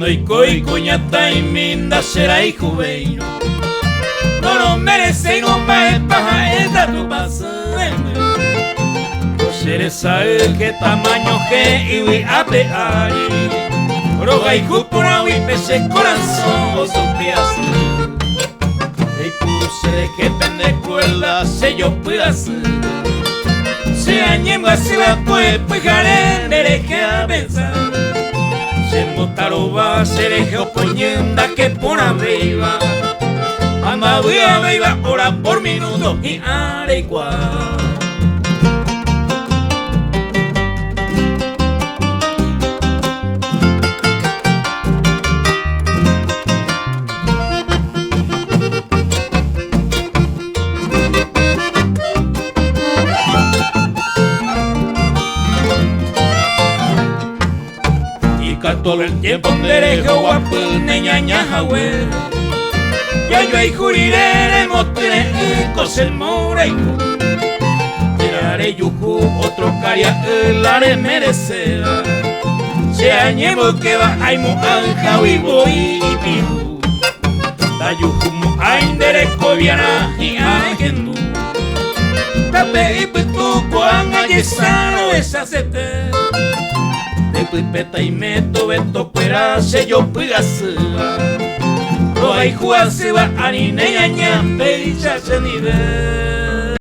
y cuñata y minda será hijo veino. No lo merece no paja esta tu pasame. Seres el que tamaño que iwi apeari. Roga y cupura y peces corazón o sopias. Y puse que pende cuerda se yo pueda hacer. Se añemba se va pues pejare nereje a pensar. Se motaroba se deje opoñenda que por arriba. Amabuya me iba hora por minuto y arecuá. Todo el tiempo derecho guapo neñaña jahue. Ya yo ahí juriré mostré cosel moraico. Tiraré yuju otro caria el are merecera. Se añemo que va ay mu anja y voy piu. Da yuju mu ay derecho viana y agendu. Tape y pitu cuanga yesano esa sete. Peta y meto beto pera se yo pegase lo hay jugarse va a ni neña pecha se ni ve.